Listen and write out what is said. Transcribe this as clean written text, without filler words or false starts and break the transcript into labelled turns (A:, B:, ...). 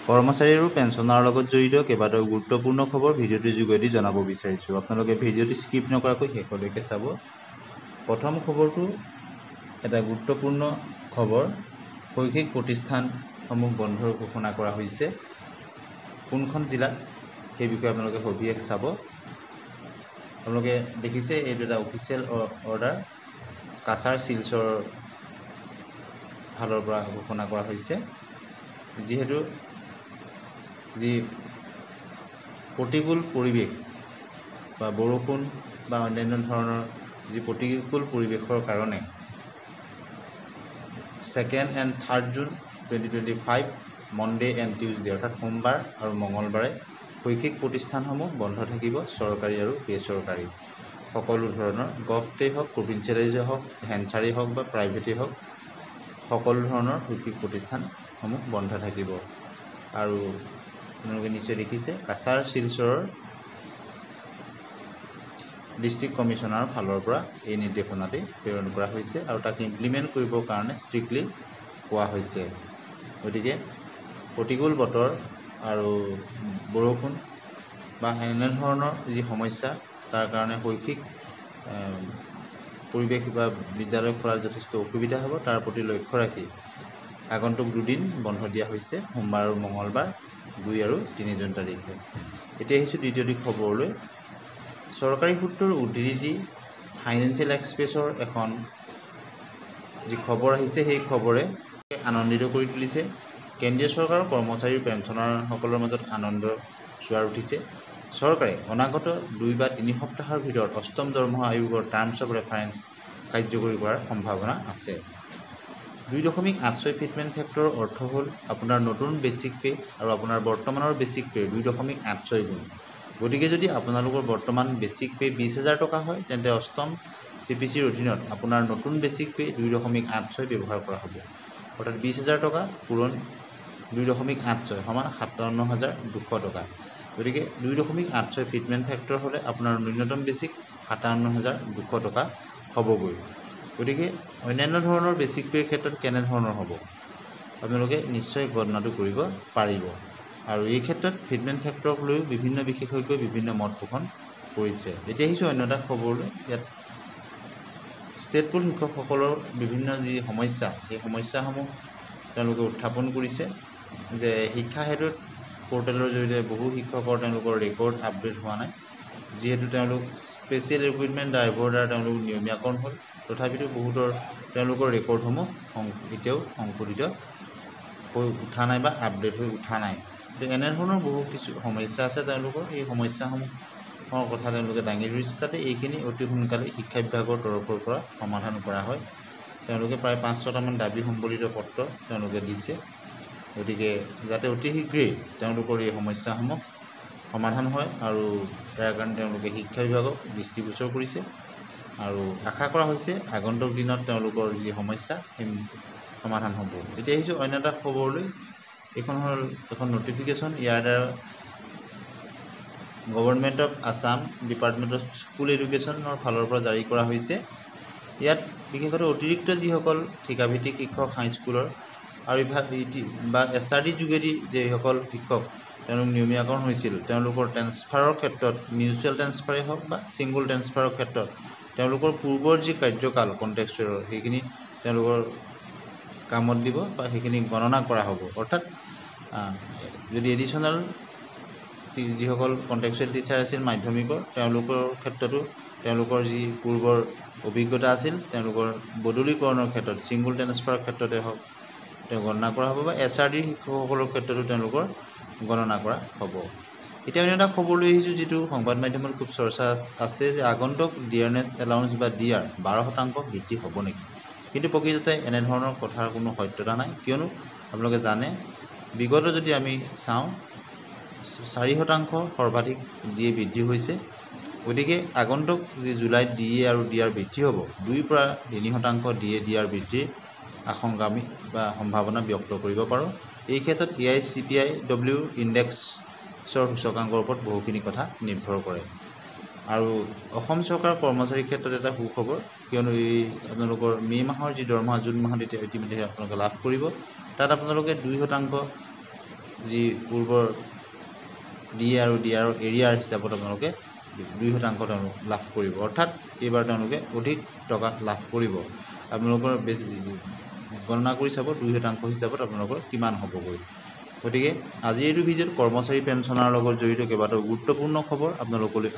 A: কৰ্মচাৰী আৰু পেঞ্চনাৰৰ লগত জড়িত কেইবাটাও গুৰুত্বপূৰ্ণ খবৰ ভিডিঅ'টোৰ যোগেদি জনাব বিচাৰিছোঁ। আপোনালোকে ভিডিঅ'টো স্কিপ নকৰাকৈ শেষলৈকে চাব। প্ৰথম খবৰটো এটা গুৰুত্বপূৰ্ণ খবৰ। শৈক্ষিক প্ৰতিষ্ঠানসমূহ বন্ধৰ ঘোষণা কৰা হৈছে। কোনখন জিলাত সেই বিষয়ে আপোনালোকে সবিশেষ চাব। আপোনালোকে দেখিছে এইটো এটা অফিচিয়েল অৰ্ডাৰ কাছাৰ শিলচৰ ফালৰ পৰা ঘোষণা কৰা হৈছে। যিহেতু যি প্ৰতিকূল পৰিৱেশ বা বৰষুণ বা অন্যান্য ধৰণৰ যি প্ৰতিকূল পৰিৱেশৰ কাৰণে 2nd and 3rd June 2025 Monday and Tuesday অৰ্থাৎ সোমবাৰ আৰু মঙলবাৰে শৈক্ষিক প্ৰতিষ্ঠানসমূহ বন্ধ থাকিব। চৰকাৰী আৰু বেচৰকাৰী সকলো ধৰণৰ গভটেই হওক, প্ৰভিঞ্চিয়েলাইজেই হওক, ভেঞ্চাৰেই হওক বা প্ৰাইভেটেই হওক, সকলো ধৰণৰ শৈক্ষিক প্ৰতিষ্ঠানসমূহ বন্ধ থাকিব। আৰু আপোনালোকে নিশ্চয় দেখিছে কাছাৰ শিলচৰৰ ডিষ্ট্ৰিক্ট কমিশ্যনাৰৰ ফালৰ পৰা এই নিৰ্দেশনাটি প্ৰেৰণ কৰা হৈছে আৰু তাক ইমপ্লিমেণ্ট কৰিবৰ কাৰণে ষ্ট্ৰিক্টলি কোৱা হৈছে। গতিকে প্ৰতিকূল বতৰ আৰু বৰষুণ বা এনেধৰণৰ যি সমস্যা তাৰ কাৰণে শৈক্ষিক পৰিৱেশ বা বিদ্যালয় খোলাত যথেষ্ট অসুবিধা হ'ব। তাৰ প্ৰতি লক্ষ্য ৰাখি আগন্তুক দুদিন বন্ধ দিয়া হৈছে, সোমবাৰ আৰু মঙলবাৰ 2 আৰু 3 জুন তাৰিখে। এতিয়া আহিছোঁ দ্বিতীয়টি খবৰলৈ। চৰকাৰী সূত্ৰৰ উদ্ধৃতি দি ফাইনেন্সিয়েল এক্সপ্ৰেছৰ এখন যি খবৰ আহিছে, সেই খবৰে আনন্দিত কৰি তুলিছে। কেন্দ্ৰীয় চৰকাৰৰ কৰ্মচাৰী পেঞ্চনাৰসকলৰ মাজত আনন্দৰ জোৱাৰ উঠিছে। চৰকাৰে অনাগত 2 বা 3 সপ্তাহৰ ভিতৰত 8ম দৰমহা আয়োগৰ টাৰ্মছ অফ ৰেফাৰেন্স কাৰ্যকৰী কৰাৰ সম্ভাৱনা আছে। 2.86 ফিটমেণ্ট ফেক্টৰৰ অৰ্থ হ'ল আপোনাৰ নতুন বেচিক পে' আৰু আপোনাৰ বৰ্তমানৰ বেচিক পে' 2.86 গুণ। গতিকে যদি আপোনালোকৰ বৰ্তমান বেচিক পে' 20,000 টকা হয়, তেন্তে 8ম CPCৰ অধীনত আপোনাৰ নতুন বেচিক পে' 2.86 ব্যৱহাৰ কৰা হ'ব। অৰ্থাৎ 20,000 টকা পূৰণ 2.86 সমান 57,200 টকা। গতিকে 2.86 ফিটমেণ্ট ফেক্টৰ হ'লে আপোনাৰ ন্যূনতম বেচিক 57,200 টকা হ'বগৈ। গতিকে অন্যান্য ধৰণৰ বেচিক পে'ৰ ক্ষেত্ৰত কেনেধৰণৰ হ'ব আপোনালোকে নিশ্চয় গণনাটো কৰিব পাৰিব। আৰু এই ক্ষেত্ৰত ফিটমেণ্ট ফেক্টৰক লৈও বিভিন্ন বিশেষজ্ঞই বিভিন্ন মত পোষণ কৰিছে। এতিয়া আহিছোঁ অন্য এটা খবৰলৈ। ইয়াত ষ্টেট পুল শিক্ষকসকলৰ বিভিন্ন যি সমস্যা, সেই সমস্যাসমূহ তেওঁলোকে উত্থাপন কৰিছে যে শিক্ষা সেতুত পৰ্টেলৰ জৰিয়তে বহু শিক্ষকৰ তেওঁলোকৰ ৰেকৰ্ড আপডেট হোৱা নাই। যিহেতু তেওঁলোক স্পেচিয়েল ৰিক্ৰুইটমেণ্ট ড্ৰাইভৰ দ্বাৰা তেওঁলোক নিয়মীয়াকৰণ হ'ল, তথাপিতো বহুতৰ তেওঁলোকৰ ৰেকৰ্ডসমূহ এতিয়াও সংশোধিত হৈ উঠা নাই বা আপডেট হৈ উঠা নাই। এনেধৰণৰ বহু কিছু সমস্যা আছে তেওঁলোকৰ। এই সমস্যাসমূহৰ কথা তেওঁলোকে দাঙি ধৰিছে যাতে এইখিনি অতি সোনকালে শিক্ষা বিভাগৰ তৰফৰ পৰা সমাধান কৰা হয়। তেওঁলোকে প্ৰায় 5-6টামান দাবী সম্বলিত পত্ৰ তেওঁলোকে দিছে। গতিকে যাতে অতি শীঘ্ৰেই তেওঁলোকৰ এই সমস্যাসমূহ সমাধান হয় আৰু তাৰ কাৰণে তেওঁলোকে শিক্ষা বিভাগক দৃষ্টিগোচৰ কৰিছে আৰু আশা কৰা হৈছে আগন্তুক দিনত তেওঁলোকৰ যি সমস্যা সেই সমাধান হ'ব। এতিয়া আহিছোঁ অন্য এটা খবৰলৈ। এইখন হ'ল এখন নটিফিকেশ্যন। ইয়াৰ দ্বাৰা government of Assam department of school এডুকেশ্যনৰ ফালৰ পৰা জাৰি কৰা হৈছে। ইয়াত বিশেষকৈ অতিৰিক্ত যিসকল ঠিকাভিত্তিক শিক্ষক হাইস্কুলৰ আৰু বা SRD যোগেদি যিসকল শিক্ষক তেওঁলোক নিয়মীয়াকৰণ হৈছিল, তেওঁলোকৰ ট্ৰেন্সফাৰৰ ক্ষেত্ৰত মিউচুৱেল ট্ৰেন্সফাৰেই হওক বা ছিংগুল ট্ৰেন্সফাৰৰ ক্ষেত্ৰত তেওঁলোকৰ পূৰ্বৰ যি কাৰ্যকাল কণ্টেক্সচুৱেলৰ সেইখিনি তেওঁলোকৰ কামত দিব বা সেইখিনি গণনা কৰা হ'ব। অৰ্থাৎ যদি এডিশ্যনেল যিসকল কণ্টেক্সচুৱেল টিচাৰ আছিল মাধ্যমিকৰ, তেওঁলোকৰ ক্ষেত্ৰতো তেওঁলোকৰ যি পূৰ্বৰ অভিজ্ঞতা আছিল তেওঁলোকৰ বদলীকৰণৰ ক্ষেত্ৰত ছিংগুল ট্ৰেন্সফাৰৰ ক্ষেত্ৰতে হওক তেওঁ গণনা কৰা হ'ব বা SRD শিক্ষকসকলৰ ক্ষেত্ৰতো তেওঁলোকৰ গণনা কৰা হ'ব। এতিয়া অন্য এটা খবৰ লৈ আহিছোঁ যিটো সংবাদ মাধ্যমত খুব চৰ্চা আছে যে আগন্তুক ডিয়াৰনেছ এলাউন্স বা DR 12% বৃদ্ধি হ'ব নেকি। কিন্তু প্ৰকৃততে এনেধৰণৰ কথাৰ কোনো সত্যতা নাই। কিয়নো আপোনালোকে জানে বিগত যদি আমি চাওঁ 4% সৰ্বাধিক DA বৃদ্ধি হৈছে। গতিকে আগন্তুক যি জুলাইত DA আৰু DR বৃদ্ধি হ'ব, 2 পৰা 3% DA DR বৃদ্ধিৰ আশংকা আমি বা সম্ভাৱনা ব্যক্ত কৰিব পাৰোঁ। এই ক্ষেত্ৰত AICPIW ইণ্ডেক্সৰ সূচকাংকৰ ওপৰত বহুখিনি কথা নিৰ্ভৰ কৰে। আৰু অসম চৰকাৰৰ কৰ্মচাৰীৰ ক্ষেত্ৰত এটা সুখবৰ, কিয়নো এই আপোনালোকৰ মে' মাহৰ যি দৰমহা জুন মাহত ইতিমধ্যে আপোনালোকে লাভ কৰিব। তাত আপোনালোকে 2% যি পূৰ্বৰ ডি আৰু এৰিয়াৰ হিচাপত আপোনালোকে 2% তেওঁলোক লাভ কৰিব, অৰ্থাৎ এইবাৰ তেওঁলোকে অধিক টকা লাভ কৰিব। আপোনালোকৰ গণনা কৰি চাব 2% হিচাপত আপোনালোকৰ কিমান হ'বগৈ। গতিকে আজি এইটো ভিডিঅ'ত কৰ্মচাৰী পেঞ্চনৰ লগত জড়িত কেইবাটাও গুৰুত্বপূৰ্ণ খবৰ আপোনালোকলৈ